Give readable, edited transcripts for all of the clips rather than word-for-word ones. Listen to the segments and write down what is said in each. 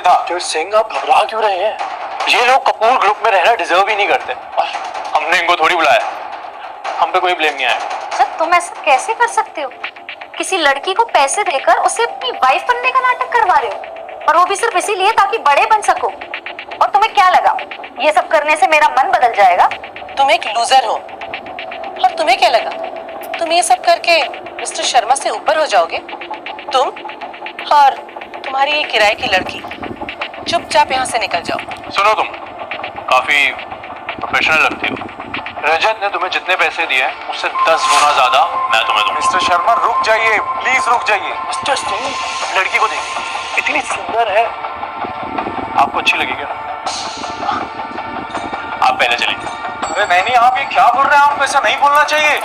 था। मिस्टर सिंह आप घबरा क्यों रहे हैं? ये लोग कपूर ग्रुप में रहना डिजर्व ही नहीं करते और हमने इनको थोड़ी बुलाया, हम पे कोई ब्लेम नहीं आया। सर तुम ऐसा कैसे कर सकते हो? किसी लड़की को पैसे देकर उसे अपनी वाइफ बनने का नाटक करवा रहे हो, और वो भी सिर्फ इसीलिए ताकि बड़े बन सको। और तुम्हें क्या लगा ये सब करने से मेरा मन बदल जाएगा? तुम एक लूजर हो, और तुम्हें क्या लगा तुम ये सब करके मिस्टर शर्मा से ऊपर हो जाओगे? तुम और तुम्हारी ये किराए की लड़की चुपचाप यहाँ से निकल जाओ। सुनो, तुम काफी प्रोफेशनल लगती हो। रजत ने तुम्हें जितने पैसे दिए हैं उससे 10 गुना ज्यादा मैं तुम्हें दूंगा। मिस्टर शर्मा रुक जाइए, प्लीज रुक जाइए। मिस्टर सिंह, लड़की को देखिए, इतनी सुंदर है, आपको अच्छी लगेगी ना? आप पहले चलिए। अरे नहीं, आप ये क्या बोल रहे हैं? आपको ऐसा नहीं बोलना चाहिए।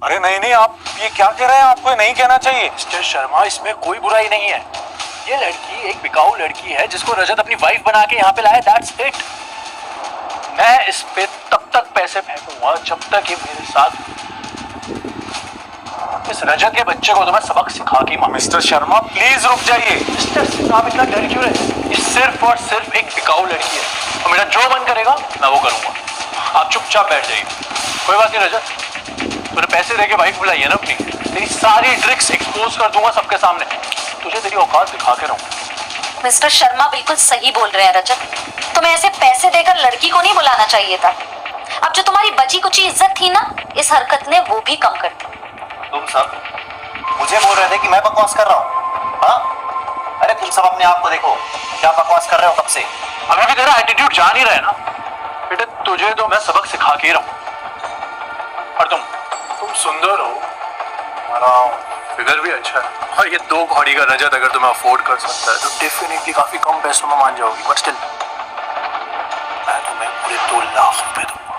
अरे नहीं, आप ये क्या कह रहे हैं? आपको नहीं कहना चाहिए। मिस्टर शर्मा, इसमें कोई बुराई नहीं है। ये लड़की एक बिकाऊ लड़की है जिसको रजत अपनी वाइफ बना के यहाँ पे लाया, दैट्स इट। मैं इस पे तब तक पैसे फेंकूंगा जब तक ये मेरे साथ। इस रजत के बच्चे को तो मैं सबक सिखा के मारूंगा। मिस्टर शर्मा प्लीज रुक जाइए। मिस्टर सिंह, आप इतना डर क्यों रहे? ये सिर्फ और सिर्फ एक बिकाऊ लड़की है और मेरा जो मन करेगा मैं वो करूंगा। आप चुपचाप बैठ जाइए। कोई बात नहीं रजत, तूने पैसे देके वाइफ बुलाई है ना अपनी, तेरी सारी ट्रिक्स एक्सपोज कर दूंगा सबके सामने, तुझे तेरी औकात दिखा के रहूंगा। मिस्टर शर्मा बिल्कुल सही बोल रहे हैं रजत, तुम्हें ऐसे पैसे देकर लड़की को नहीं बुलाना चाहिए था। अब जो तुम्हारी बची कुची इज्जत थी ना, इस हरकत ने वो भी कम कर दी। तुम सब मुझे बोल रहे थे कि मैं बकवास कर रहा हूँ? हाँ, अरे तुम सब अपने आप को देखो, क्या बकवास कर रहे हो कब से? अभी भी तेरा एटीट्यूड जा नहीं रहा है ना बेटे, तुझे तो मैं सबक सिखा के रहूं। और तुम सुंदर हो, तुम्हारा फिगर भी अच्छा है, और ये 2 कौड़ी का रजत अगर तुम्हें अफोर्ड कर सकता है तो डेफिनेटली काफी कम पैसों में मान जाओगी। बट स्टिल मैं तुम्हें पूरे 2 लाख रुपए दूंगा।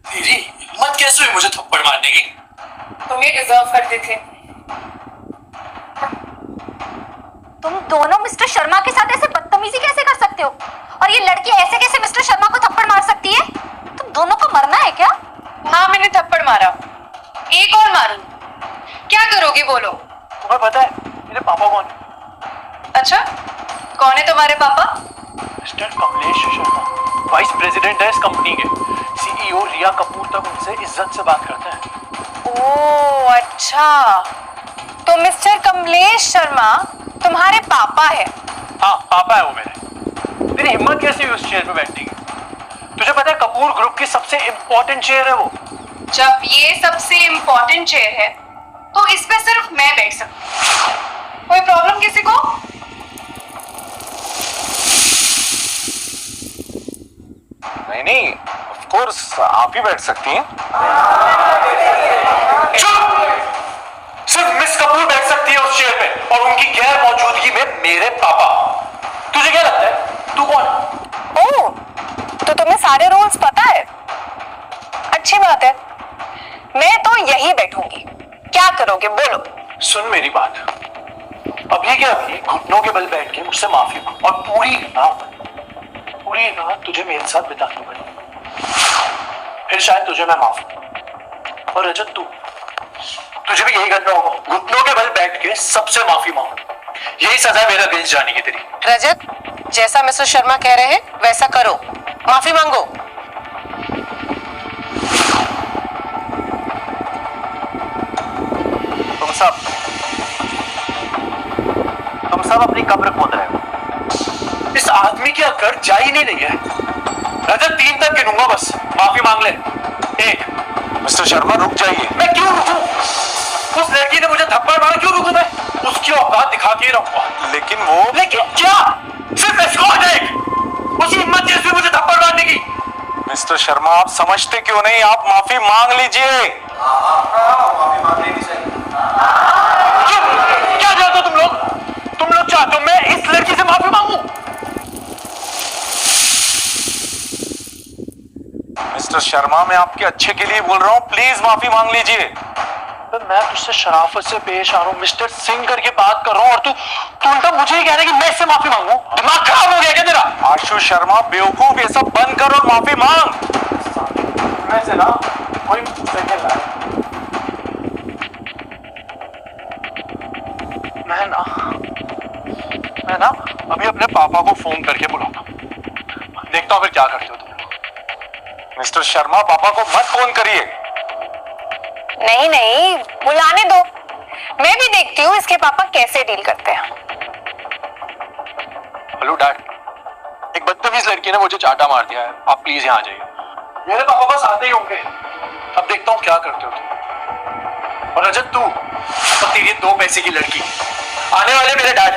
तेरी हिम्मत कैसे हुई मुझे थप्पड़ मारने की? तुम ये डिजर्व करते थे। तुम दोनों मिस्टर शर्मा के साथ ऐसे बदतमीजी कैसे कर सकते हो? और ये लड़की ऐसे कैसे मिस्टर शर्मा को थप्पड़ मार सकती है? तुम दोनों को मरना है क्या? हाँ, मैंने थप्पड़ मारा, एक और मारूं। क्या करोगे बोलो? तुम्हें पता है मेरे पापा कौन है? अच्छा, कौन है तुम्हारे पापा? Mister Kamlesh Sharma, vice president है इस कंपनी के। सीईओ रिया कपूर तक उनसे इज्जत से बात करते हैं। ओह अच्छा, तो मिस्टर कमलेश शर्मा तुम्हारे पापा है? हाँ, पापा है वो मेरे। तेरी हिम्मत कैसे हुई उस चेयर पे बैठने की? तुझे पता है कपूर ग्रुप की सबसे इम्पोर्टेंट चेयर है वो। जब ये सबसे इम्पोर्टेंट चेयर है तो इस पे सिर्फ मैं बैठ सकती हूँ। कोई प्रॉब्लम किसी को? नहीं, ऑफ कोर्स आप ही बैठ सकती हैं। सिर्फ मिस कपूर बैठ सकती है उस चेयर पे, और उनकी गैर मौजूदगी में मेरे पापा। तुझे क्या लगता है तू कौन है? ओह, तो तुम्हें सारे रूल्स पता है? अच्छी बात है, मैं तो यही बैठूंगी। क्या करोगे बोलो? सुन मेरी बात, अभी के अभी घुटनों के बल बैठ के मुझसे माफी मांग, और पूरी रात तुझे मेरे साथ बितानी पड़ेगी, फिर शायद तुझे मैं माफ करूं। और रजत तुझे भी यही करना होगा, घुटनों के बल बैठ के सबसे माफी मांग। यही सजा है मेरे अगेंस्ट जाने की तेरी। रजत, जैसा मिस्टर शर्मा कह रहे हैं वैसा करो, माफी मांगो। तुम सब अपनी कब्र खोद रहे हो। इस आदमी की अकड़ जा ही नहीं रही है। रजत 3 तक गिनूंगा, बस माफी मांग ले। 1। मिस्टर शर्मा रुक जाइए। मैं क्यों रुकूं? उस लड़की ने मुझे थप्पड़ मारा, क्यों रुकूं मैं? उसकी औकात दिखा के रहूंगा। लेकिन क्या? सिर्फ एस्कॉर्ट है, उसकी हिम्मत कैसे हुई मुझे थप्पड़ मारने की? मिस्टर शर्मा आप समझते क्यों नहीं? आप माफी मांग लीजिए। माफी मांग लेनी चाहिए। क्या चाहते हो तुम लोग? चाहते हो मैं इस लड़की से माफी मांगू? मिस्टर शर्मा मैं आपके अच्छे के लिए बोल रहा हूँ, प्लीज माफी मांग लीजिए। मैं तुझसे शराफत से पेश आ रहा हूँ, मिस्टर सिंह करके बात कर रहा हूँ, और तू उल्टा मुझे ही कह रहा है कि मैं इससे माफी मांगू? दिमाग खराब हो गया क्या तेरा? आशु शर्मा बेवकूफ, ये सब बंद कर और माफी मांग। से ना कोई सेकंड आया। मैं ना अभी अपने पापा को फोन करके बुलाता हूँ, देखता हूँ फिर क्या करते हो तुम। मिस्टर शर्मा, पापा को मत फोन करिए। नहीं नहीं, बुलाने दो, मैं भी देखती हूँ इसके पापा कैसे डील करते हैं। हेलो डैड, एक बदतमीज लड़की ने मुझे चाटा मार दिया है, आप प्लीज यहाँ आ जाइए। मेरे पापा बस आते ही होंगे, अब देखता हूँ क्या करते हो तुम। और रजत तू और तेरी 2 पैसे की लड़की आने वाले मेरे डैड,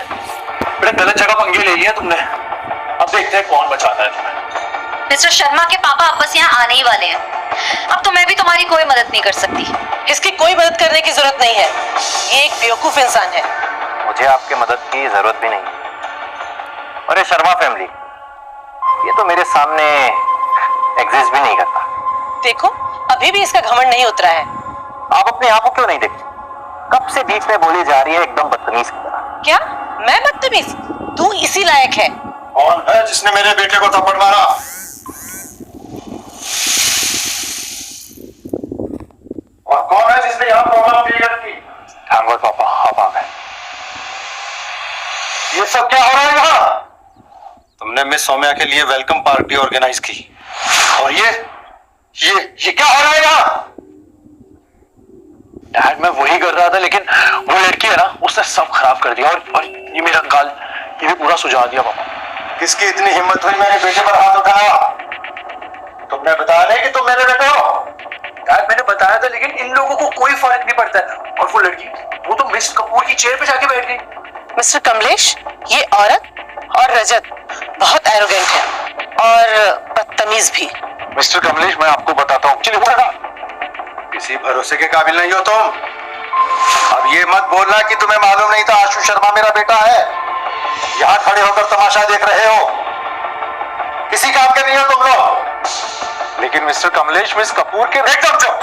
बड़े गलत जगह पंगे ले लिए तुमने, अब देखते हैं कौन बचाता है तुम्हें। मिस्टर शर्मा के पापा वापस यहाँ आने ही वाले हैं, अब तो मैं भी तुम्हारी कोई मदद नहीं कर सकती। इसकी कोई मदद करने की जरूरत नहीं है, ये एक बेवकूफ इंसान है। मुझे आपकी मदद की जरूरत भी नहीं। अरे शर्मा फैमिली, ये तो मेरे सामने एग्जिस्ट भी नहीं करता। देखो अभी भी इसका घमंड नहीं उतरा है। आप अपने आप को क्यों नहीं देखते? कब से बीच में बोली जा रही है एकदम बदतमीज की तरह। क्या मैं बदतमीज? तू इसी लायक है। कौन है जिसने मेरे बेटे को थप्पड़ मारा? और कौन है जिसने यहाँ प्रॉब्लम क्रिएट की? थैंक गॉड पापा आप आ गए। ये सब क्या हो रहा है यहाँ? तुमने मिस सौम्या के लिए वेलकम पार्टी ऑर्गेनाइज की, और ये क्या हो रहा है यहाँ? डैड मैं वही कर रहा था, लेकिन वो लड़की है ना, उसने सब खराब कर दिया, और ये मेरा गाल ये भी पूरा सुझा दिया पापा। किसकी इतनी हिम्मत हुई मेरे बेटे पर हाथ उठाया? तुमने बताया नहीं कि तुम मेरे बेटे हो? डैड मैंने बताया था, लेकिन इन लोगों को कोई फर्क नहीं पड़ता है। और वो लड़की, वो तो मिस कपूर की चेयर पे जाके बैठ गई। मिस्टर कमलेश, ये औरत और रजत बहुत एरोगेंट है और बदतमीज भी। मिस्टर कमलेश मैं आपको बताता हूँ, चलिए उठा। किसी भरोसे के काबिल नहीं हो तुम। अब ये मत बोलना कि तुम्हें मालूम नहीं था आशु शर्मा मेरा बेटा है। यहाँ खड़े होकर तमाशा देख रहे हो, किसी काम के नहीं हो तुम लोग। लेकिन मिस्टर कमलेश, मिस कपूर के एकदम चुप।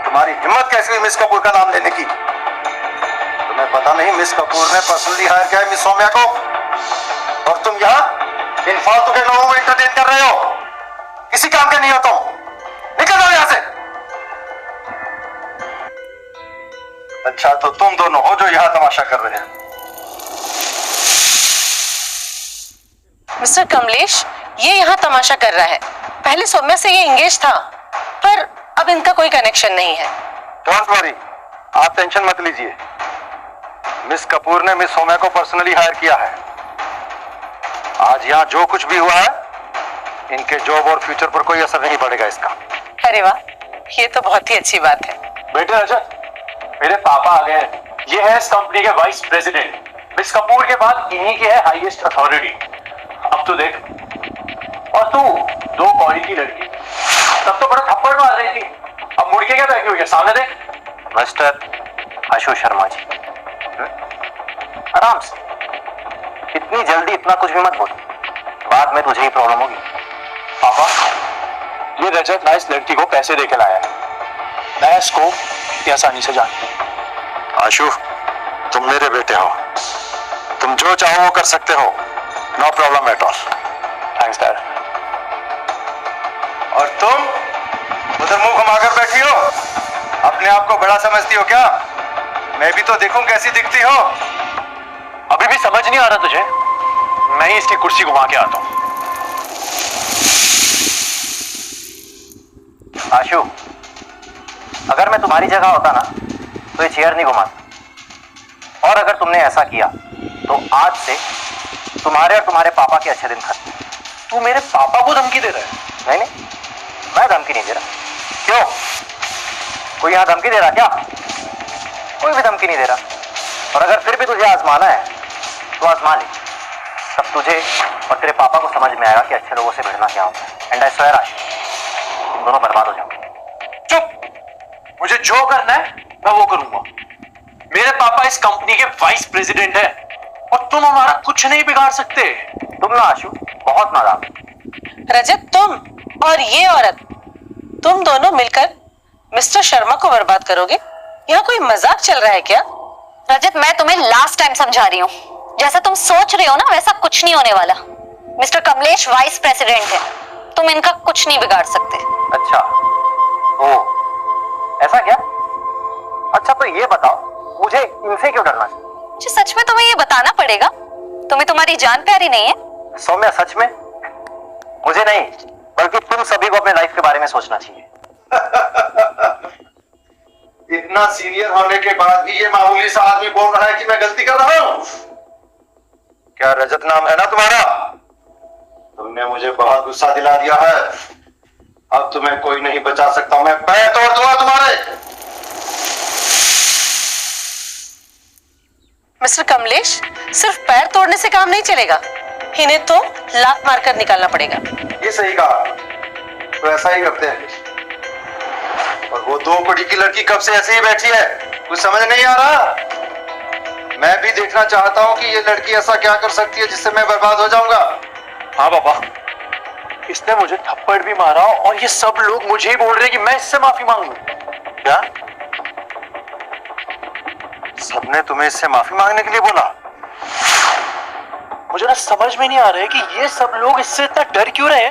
तुम्हारी हिम्मत कैसी हुई मिस कपूर का नाम लेने की? तुम्हें पता नहीं मिस कपूर ने पर्सनली हायर किया है मिस सौम्या को, और तुम यहाँ इन फालतू के लोगों को एंटरटेन कर रहे हो। किसी काम के नहीं हो तुम, निकल जाओ यहाँ से। अच्छा तो तुम दोनों हो जो यहाँ तमाशा कर रहे हैं। मिस्टर कमलेश, ये यहाँ तमाशा कर रहा है। पहले सौम्या से ये इंगेज था, पर अब इनका कोई कनेक्शन नहीं है। डोंट वरी, आप टेंशन मत लीजिए। मिस कपूर ने मिस सौम्या को पर्सनली हायर किया है। आज यहाँ जो कुछ भी हुआ है, इनके जॉब और फ्यूचर पर कोई असर नहीं पड़ेगा इसका। अरे वाह, ये तो बहुत ही अच्छी बात है। बेटे रजत, मेरे पापा आ गए हैं। ये है इस कंपनी के वाइस प्रेसिडेंट। मिस कपूर के बाद इन्हीं की है हाईएस्ट अथॉरिटी। अब तो देख, और तू 2 कौड़ी की लड़की, तब तो बड़ा थप्पड़ मार रही थी, अब मुड़ के क्या बैठी हुई है? सामने देख। मिस्टर आशु शर्मा जी, आराम से, इतनी जल्दी इतना कुछ भी मत बोल, बाद में तुझे ही प्रॉब्लम होगी। पापा, ये रजत ना इस लड़की को पैसे देके लाया है, मैं इसको इतनी आसानी से जानती हूँ। आशु, तुम मेरे बेटे हो, तुम जो चाहो वो कर सकते हो, no problem at all. Thanks dad. और तुम उधर मुंह घुमाकर बैठी हो, अपने आप को बड़ा समझती हो क्या? मैं भी तो देखूं कैसी दिखती हो। अभी भी समझ नहीं आ रहा तुझे? मैं ही इसकी कुर्सी घुमा के आता हूँ। आशु, अगर मैं तुम्हारी जगह होता ना तो ये चेयर नहीं घुमाता, और अगर तुमने ऐसा किया तो आज से तुम्हारे और तुम्हारे पापा के अच्छे दिन खत्म। तू मेरे पापा को धमकी दे रहा है? नहीं नहीं, मैं धमकी नहीं दे रहा। क्यों, कोई यहाँ धमकी दे रहा क्या? कोई भी धमकी नहीं दे रहा। और अगर फिर भी तुझे आजमाना है तो आजमा ले, तब तुझे और तेरे पापा को समझ में आएगा कि अच्छे लोगों से भिड़ना क्या होता है। एंड आई स्वेयर आशु, तुम दोनों बर्बाद हो जाओगे। चुप, मुझे जो करना है मैं वो करूंगा। मेरे पापा इस कंपनी के वाइस प्रेसिडेंट है, और तुम हमारा कुछ नहीं बिगाड़ सकते। तुम ना आशु बहुत नादान। रजत, तुम और ये औरत, तुम दोनों मिलकर मिस्टर शर्मा को बर्बाद करोगे? यहाँ कोई मजाक चल रहा है क्या? रजत, मैं तुम्हें लास्ट टाइम समझा रही हूँ, जैसा तुम सोच रहे हो ना वैसा कुछ नहीं होने वाला। मिस्टर कमलेश वाइस प्रेसिडेंट है, तुम इनका कुछ नहीं बिगाड़ सकते। अच्छा, ओ, ऐसा क्या? अच्छा तो ये बताओ, मुझे इनसे क्यों डरना चाहिए? जी सच में तुम्हें ये बताना पड़ेगा, तुम्हें तुम्हारी जान प्यारी नहीं है? सौम्या सच में मुझे नहीं, बल्कि तुम सभी को अपने लाइफ के बारे में सोचना चाहिए। इतना सीनियर होने के बाद भी ये मामूली सा आदमी बोल रहा है कि मैं गलती कर रहा हूं। क्या रजत नाम है ना तुम्हारा? तुमने मुझे बहुत गुस्सा दिला दिया है। अब तुम्हें कोई नहीं बचा सकता, मैं पैर तोड़ दूंगा तुम्हारे। मिस्टर कमलेश, सिर्फ पैर तोड़ने से काम नहीं चलेगा, इन्हें तो लात मारकर निकालना पड़ेगा। ये सही कहा, तो ऐसा ही करते हैं। और वो 2 कड़ी की लड़की कब से ऐसे ही बैठी है, कुछ समझ नहीं आ रहा। मैं भी देखना चाहता हूं कि ये लड़की ऐसा क्या कर सकती है जिससे मैं बर्बाद हो जाऊंगा। हाँ बाबा, इसने मुझे थप्पड़ भी मारा और ये सब लोग मुझे ही बोल रहे हैं कि मैं इससे माफी मांगू। क्या? सबने तुम्हें इससे माफी मांगने के लिए बोला? मुझे ना समझ में नहीं आ रहा है कि ये सब लोग इससे इतना डर क्यों रहे हैं।